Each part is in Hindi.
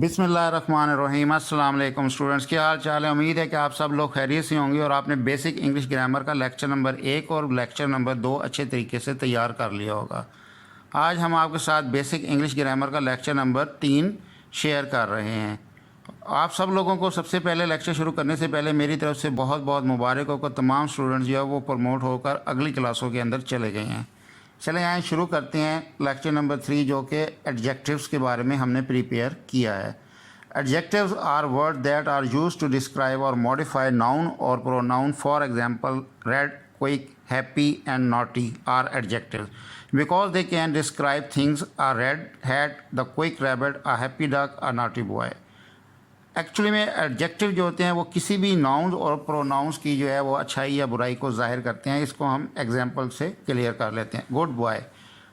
बिस्मिल्लाहिर्रहमानिर्रहीम। अस्सलाम वालेकुम स्टूडेंट्स, क्या हाल चाल है। उम्मीद है कि आप सब लोग खैरियत से होंगे और आपने बेसिक इंग्लिश ग्रामर का लेक्चर नंबर 1 और लेक्चर नंबर 2 अच्छे तरीके से तैयार कर लिया होगा। आज हम आपके साथ बेसिक इंग्लिश ग्रामर का लेक्चर नंबर 3 शेयर कर रहे हैं। आप सब लोगों को सबसे पहले लेक्चर शुरू करने से पहले मेरी तरफ से बहुत बहुत मुबारक हो कि तमाम स्टूडेंट्स जो है वो प्रमोट होकर अगली क्लासों के अंदर चले गए हैं। चले आए शुरू करते हैं लेक्चर नंबर 3 जो कि एडजेक्टिव्स के बारे में हमने प्रिपेयर किया है। Adjectives are word that are use to describe और मॉडिफाई नाउन और pronoun. For example red, quick, happy and naughty are adjectives because they can describe things. A red hat, the quick rabbit, a happy duck, a naughty boy. Actually में एडजेक्टिव जो होते हैं वो किसी भी नाउन्स और प्रोनाउंस की जो है वो अच्छाई या बुराई को जाहिर करते हैं। इसको हम एग्जांपल से क्लियर कर लेते हैं। गुड बॉय,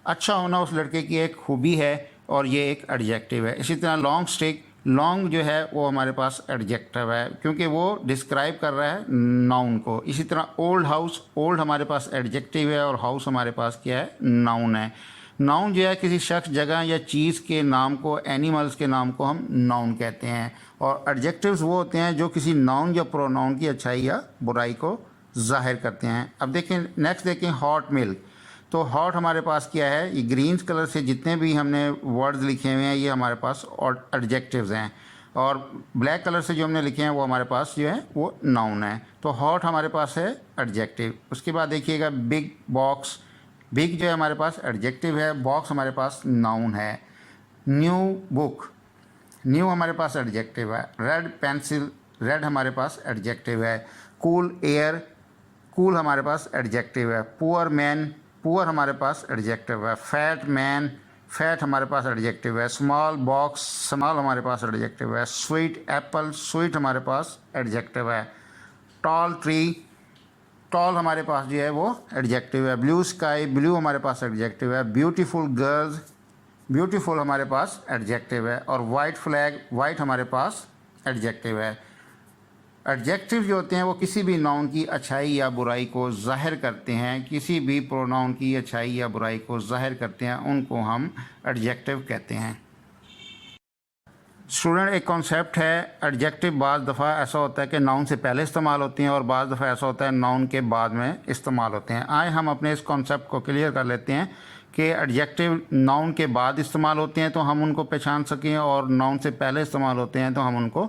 अच्छा होना उस लड़के की एक खूबी है और ये एक एडजेक्टिव है। इसी तरह लॉन्ग स्टिक, लॉन्ग जो है वो हमारे पास एडजेक्टिव है क्योंकि वो डिस्क्राइब कर रहा है नाउन को। इसी तरह ओल्ड हाउस, ओल्ड हमारे पास एडजेक्टिव है और हाउस हमारे पास क्या है, नाउन है। नाउन जो है किसी शख्स, जगह या चीज़ के नाम को, एनिमल्स के नाम को हम नाउन कहते हैं। और एडजेक्टिव्स वो होते हैं जो किसी नाउन या प्रोनाउन की अच्छाई या बुराई को जाहिर करते हैं। अब देखें, नेक्स्ट देखें हॉट मिल्क। तो हॉट हमारे पास क्या है, ये ग्रीन कलर से जितने भी हमने वर्ड्स लिखे हुए हैं ये हमारे पास एडजेक्टिव्स हैं और ब्लैक कलर से जो हमने लिखे हैं वो हमारे पास जो है वो नाउन है। तो हॉट हमारे पास है एडजेक्टिव। उसके बाद देखिएगा बिग बॉक्स, बिग जो है हमारे पास एडजेक्टिव है, बॉक्स हमारे पास नाउन है। न्यू बुक, न्यू हमारे पास एडजेक्टिव है। रेड पेंसिल, रेड हमारे पास एडजेक्टिव है। कूल एयर, कूल हमारे पास एडजेक्टिव है। पुअर मैन, पुअर हमारे पास एडजेक्टिव है। फैट मैन, फैट हमारे पास एडजेक्टिव है। स्मॉल बॉक्स, स्मॉल हमारे पास एडजेक्टिव है। स्वीट एप्पल, स्वीट हमारे पास एडजेक्टिव है। टॉल ट्री, टॉल हमारे पास जो है वो एडजेक्टिव है। ब्लू स्काई, ब्लू हमारे पास एडजेक्टिव है। ब्यूटीफुल गर्ल्स, ब्यूटीफुल हमारे पास एडजेक्टिव है। और वाइट फ्लैग, वाइट हमारे पास एडजेक्टिव है। एडजेक्टिव जो होते हैं वो किसी भी नाउन की अच्छाई या बुराई को जाहिर करते हैं, किसी भी प्रोनाउन की अच्छाई या बुराई को जाहिर करते हैं, उनको हम एडजेक्टिव कहते हैं। स्टूडेंट, एक कॉन्सेप्ट है, एडजेक्टिव बाज़ दफ़ा ऐसा होता है कि नाउन से पहले इस्तेमाल होती हैं और बाज़ दफ़ा ऐसा होता है नाउन के बाद में इस्तेमाल होते हैं। आए हम अपने इस कॉन्सेप्ट को क्लियर कर लेते हैं कि एडजेक्टिव नाउन के बाद इस्तेमाल होते हैं तो हम उनको पहचान सकें और नाउन से पहले इस्तेमाल होते हैं तो हम उनको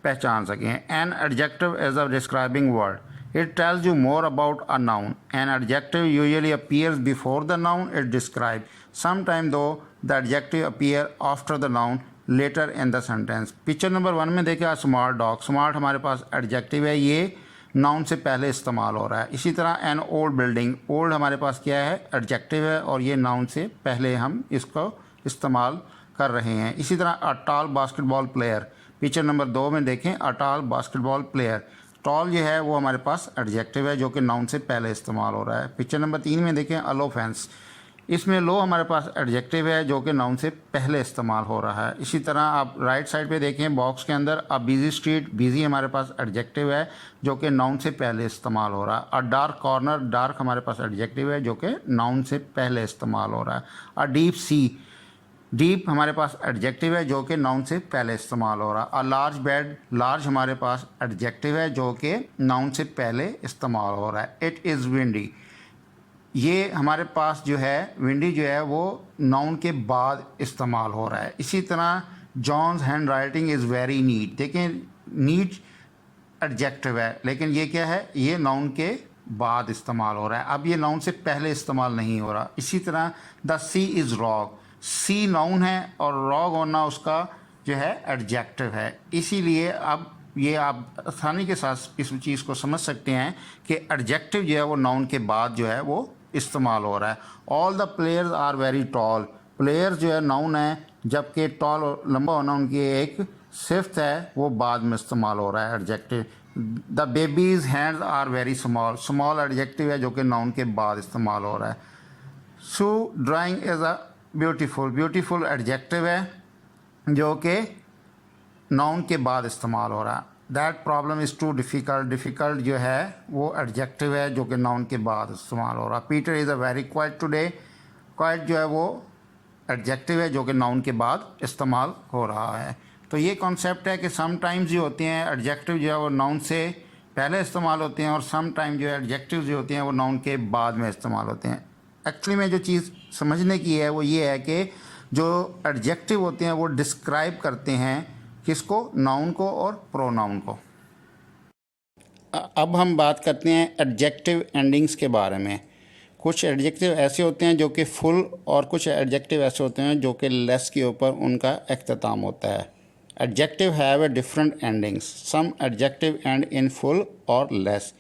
पहचान सकें। An adjective is a describing word, it tells you more about a noun. An adjective usually appears before the noun it describes. Sometimes though the adjective appear after the noun later in the sentence. Picture number 1 में देखिए स्मार्ट डॉग, स्मार्ट हमारे पास एडजेक्टिव है, ये नाउन से पहले इस्तेमाल हो रहा है। इसी तरह एन ओल्ड बिल्डिंग, ओल्ड हमारे पास क्या है, एडजेक्टिव है और ये नाउन से पहले हम इसको इस्तेमाल कर रहे हैं। इसी तरह a tall basketball player, picture number 2 में देखें a tall basketball player, tall जो है वो हमारे पास एडजेक्टिव है जो कि नाउन से पहले इस्तेमाल हो रहा है। पिक्चर नंबर 3 में देखें अलो फेंस, इसमें लो हमारे पास एडजेक्टिव है जो कि नाउन से पहले इस्तेमाल हो रहा है। इसी तरह आप राइट साइड पे देखें बॉक्स के अंदर अ बिजी स्ट्रीट, बिजी हमारे पास एडजेक्टिव है जो कि नाउन से पहले इस्तेमाल हो रहा है। अ डार्क कॉर्नर, डार्क हमारे पास एडजेक्टिव है जो कि नाउन से पहले इस्तेमाल हो रहा है। अ डीप सी, डीप हमारे पास एडजेक्टिव है जो कि नाउन से पहले इस्तेमाल हो रहा है। अ लार्ज बेड, लार्ज हमारे पास एडजेक्टिव है जो कि नाउन से पहले इस्तेमाल हो रहा है। इट इज़ विंडी, ये हमारे पास जो है विंडी जो है वो नाउन के बाद इस्तेमाल हो रहा है। इसी तरह John's handwriting is very neat, देखें नीट एडजेक्टिव है लेकिन ये क्या है, ये नाउन के बाद इस्तेमाल हो रहा है, अब ये नाउन से पहले इस्तेमाल नहीं हो रहा। इसी तरह the sea is rock, sea noun है और रॉग होना उसका जो है एडजेक्टिव है। इसीलिए अब ये आप आसानी के साथ इस चीज़ को समझ सकते हैं कि एडजेक्टिव जो है वो नाउन के बाद जो है वो इस्तेमाल हो रहा है। All the players are very tall, players जो है नाउन है जबकि टॉल लंबा होना उनकी एक सिफ्त है, वो बाद में इस्तेमाल हो रहा है adjective. The baby's hands are very small, small adjective है जो कि नाउन के बाद इस्तेमाल हो रहा है। सो drawing is a beautiful, beautiful adjective है जो कि नाउन के बाद इस्तेमाल हो रहा है। That problem is too difficult, difficult जो है वो एडजेक्टिव है जो कि नाउन के बाद इस्तेमाल हो रहा है। Peter is a very quite today, quite जो है वो एडजेक्टिव है जो कि नाउन के बाद इस्तेमाल हो रहा है। तो ये कॉन्सेप्ट है कि सम टाइम्स जो होते हैं एडजेक्टिव जो है वो नाउन से पहले इस्तेमाल होते हैं और सम टाइम जो है एडजेक्टिव जो होते हैं वो नाउन के बाद में इस्तेमाल होते हैं। एक्चुअली में जो चीज़ समझने की है वो ये है कि जो एडजेक्टिव होते हैं वो डिस्क्राइब करते हैं किसको, नाउन को और प्रोनाउन को। अब हम बात करते हैं एडजेक्टिव एंडिंग्स के बारे में। कुछ एडजेक्टिव ऐसे होते हैं जो कि फुल और कुछ एडजेक्टिव ऐसे होते हैं जो कि लेस के ऊपर उनका इख्तिताम होता है। Adjective have a different endings, some adjective end in full और लेस।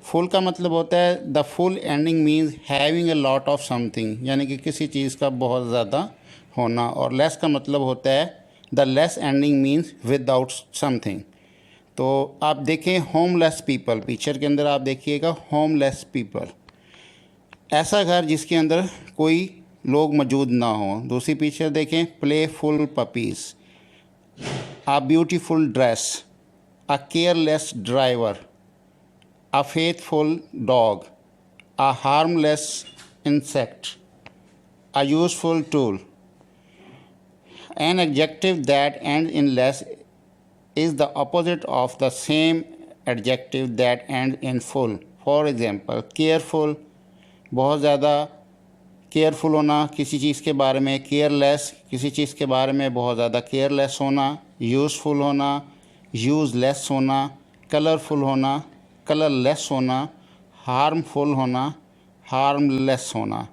फुल का मतलब होता है the full ending means having a lot of something, यानी कि किसी चीज़ का बहुत ज़्यादा होना, और लेस का मतलब होता है the less ending means without something. तो आप देखें होमलेस पीपल, पिक्चर के अंदर आप देखिएगा होमलेस पीपल, ऐसा घर जिसके अंदर कोई लोग मौजूद ना हो। दूसरी पिक्चर देखें playful puppies, a beautiful dress, a careless driver, a faithful dog, a harmless insect, a useful tool. An adjective that ends in less is the opposite of the same adjective that ends in full. For example, careful, बहुत ज़्यादा केयरफुल होना किसी चीज़ के बारे में, केयरलेस किसी चीज़ के बारे में बहुत ज़्यादा केयरलेस होना, यूज़फुल होना, यूज़लेस होना, कलरफुल होना, कलरलेस होना, हार्मफुल होना, हार्मलेस होना।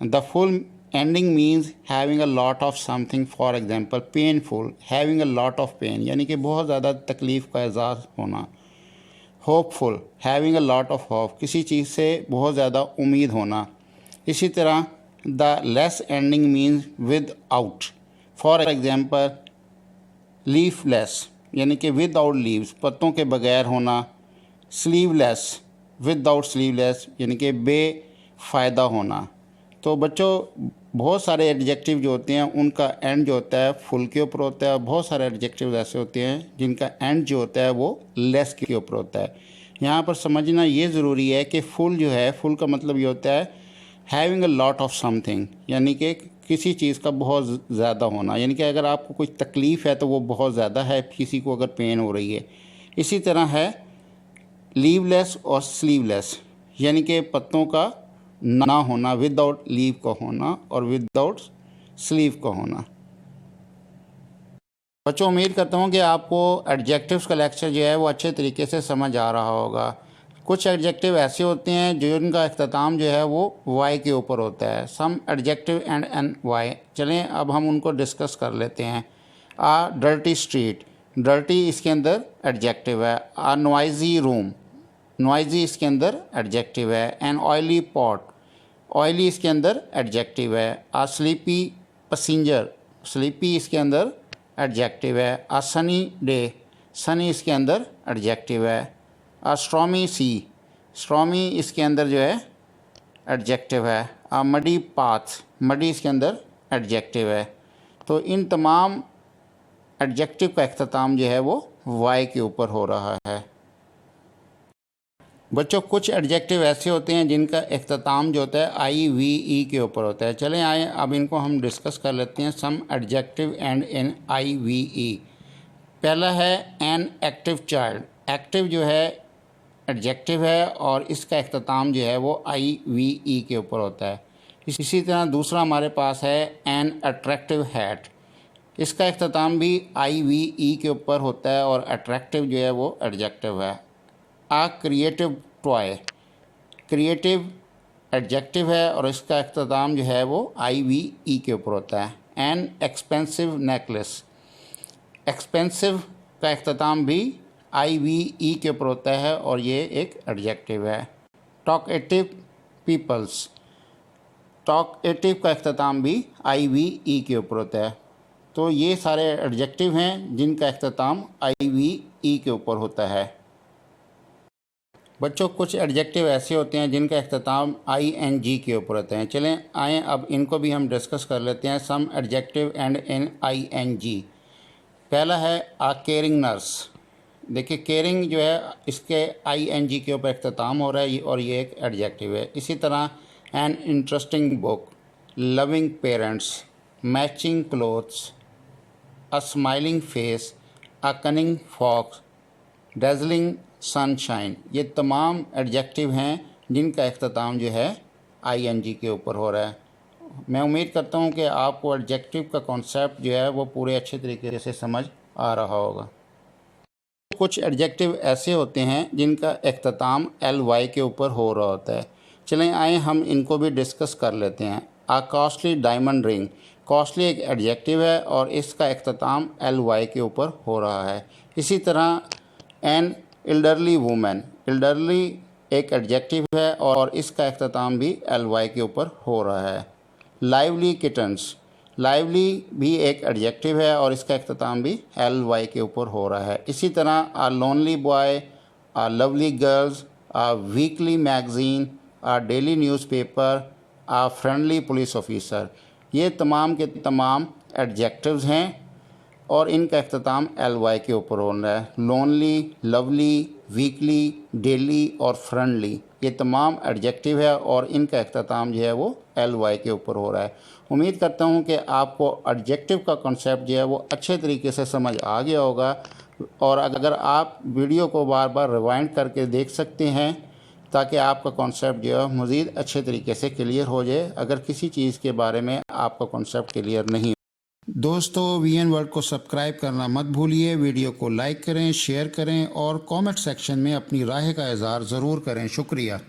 The full ending means having a lot of something, for example painful, having a lot of pain यानी कि बहुत ज़्यादा तकलीफ़ का एहसास होना। Hopeful, having a lot of hope, किसी चीज़ से बहुत ज़्यादा उम्मीद होना। इसी तरह the less ending means with out, for example leafless यानी कि विद आउट लीव्स, पत्तों के बगैर होना। स्लीवलेस, विदाउट स्लीवलेस यानी कि बेफ़ायदा होना। तो बच्चों बहुत सारे एडजेक्टिव जो होते हैं उनका एंड जो होता है फुल के ऊपर होता है, और बहुत सारे एडजेक्टिव ऐसे होते हैं जिनका एंड जो होता है वो लेस के ऊपर होता है। यहाँ पर समझना ये ज़रूरी है कि फुल जो है, फुल का मतलब ये होता है having a lot of something, यानी कि किसी चीज़ का बहुत ज़्यादा होना, यानी कि अगर आपको कुछ तकलीफ़ है तो वो बहुत ज़्यादा है, किसी को अगर पेन हो रही है। इसी तरह है लीवलेस और स्लीवलेस, यानी कि पत्तों का ना होना, विदाउट लीव का होना और विदाउट स्लीव का होना। बच्चों उम्मीद करता हूँ कि आपको एडजेक्टिव्स का लेक्चर जो है वो अच्छे तरीके से समझ आ रहा होगा। कुछ एडजेक्टिव ऐसे होते हैं जो उनका इख्तिताम जो है वो वाई के ऊपर होता है। सम एडजेक्टिव एंड एन वाई, चलें अब हम उनको डिस्कस कर लेते हैं। आ डर्टी स्ट्रीट, डर्टी इसके अंदर एडजेक्टिव है। आ नॉइजी रूम, नॉइजी इसके अंदर एडजेक्टिव है। एन ऑयली पॉट, ऑयली इसके अंदर एडजेक्टिव है। आ स्लीपी पैसेंजर, स्लीपी इसके अंदर एडजेक्टिव है। आ सनी डे, सनी इसके अंदर एडजेक्टिव है। आ स्ट्रॉमी सी, स्ट्रॉमी इसके अंदर जो है एडजेक्टिव है। आ मडी पाथ, मडी इसके अंदर एडजेक्टिव है। तो इन तमाम एडजेक्टिव का इख्तिताम जो है वो वाई के ऊपर हो रहा है। बच्चों कुछ एडजेक्टिव ऐसे होते हैं जिनका इख्तिताम जो होता है आई वी ई के ऊपर होता है। चलें आए अब इनको हम डिस्कस कर लेते हैं। Some adjective end in I V E. पहला है एन एक्टिव चाइल्ड, एक्टिव जो है एडजेक्टिव है और इसका इख्तिताम जो है वो आई वी ई के ऊपर होता है। इसी तरह दूसरा हमारे पास है एन अट्रैक्टिव हैट, इसका इख्तिताम भी आई वी ई के ऊपर होता है और अट्रैक्टिव जो है वो एडजेक्टिव है। आ क्रिएटिव टॉय, क्रिएटिव एडजेक्टिव है और इसका इख्तिताम जो है वो आई वी ई के ऊपर होता है। एन एक्सपेंसिव नेकलेस, एक्सपेंसिव का इख्तिताम भी आई वी ई के ऊपर होता है और ये एक एडजेक्टिव है। टॉकेटिव पीपल्स, टॉकेटिव का इख्तिताम भी आई वी ई के ऊपर होता है। तो ये सारे एडजेक्टिव हैं जिनका इख्तिताम आई वी ई के ऊपर होता है। बच्चों कुछ एडजेक्टिव ऐसे होते हैं जिनका इख्तिताम आई एन जी के ऊपर होते हैं। चलें आएँ अब इनको भी हम डिस्कस कर लेते हैं। Some adjective end in I N G. पहला है आ केयरिंग नर्स, देखिए केयरिंग जो है इसके आई एन जी के ऊपर इख्तिताम हो रहा है और ये एक एडजेक्टिव है। इसी तरह an interesting book, loving parents, matching clothes, a smiling face, a cunning fox, dazzling sunshine, ये तमाम एडजेक्टिव हैं जिनका इख्तिताम जो है आईएनजी के ऊपर हो रहा है। मैं उम्मीद करता हूँ कि आपको एडजेक्टिव का कॉन्सेप्ट जो है वो पूरे अच्छे तरीके से समझ आ रहा होगा। कुछ एडजेक्टिव ऐसे होते हैं जिनका इख्तिताम LY के ऊपर हो रहा होता है। चलें आए हम इनको भी डिस्कस कर लेते हैं। आ कॉस्टली डायमंड रिंग, कॉस्टली एक एडजेक्टिव है और इसका इख्तिताम LY के ऊपर हो रहा है। इसी तरह एन एल्डरली वूमेन, एल्डरली एक एडजेक्टिव है और इसका इख्तिताम भी LY के ऊपर हो रहा है। लाइवली किटन्स, लाइवली भी एक एडजेक्टिव है और इसका इख्तिताम भी LY के ऊपर हो रहा है। इसी तरह आ लोनली बॉय, आ लवली गर्ल्स, आ वीकली मैगज़ीन, आ डेली न्यूज़पेपर, आ फ्रेंडली पुलिस ऑफिसर, ये तमाम के तमाम एडजेक्टिव्स हैं और इनका इख्तिताम LY के ऊपर हो रहा है। लोनली, लवली, वीकली, डेली और फ्रेंडली, ये तमाम एडजेक्टिव है और इनका इख्तिताम जो है वो LY के ऊपर हो रहा है। उम्मीद करता हूँ कि आपको एडजेक्टिव का कॉन्सेप्ट जो है वो अच्छे तरीके से समझ आ गया होगा और अगर आप वीडियो को बार बार रिवाइंड करके देख सकते हैं ताकि आपका कॉन्सेप्ट जो है मज़ीद अच्छे तरीके से क्लियर हो जाए अगर किसी चीज़ के बारे में आपका कॉन्सेप्ट क्लियर नहीं। दोस्तों, VN वर्ल्ड को सब्सक्राइब करना मत भूलिए, वीडियो को लाइक करें, शेयर करें और कमेंट सेक्शन में अपनी राय का इज़हार ज़रूर करें। शुक्रिया।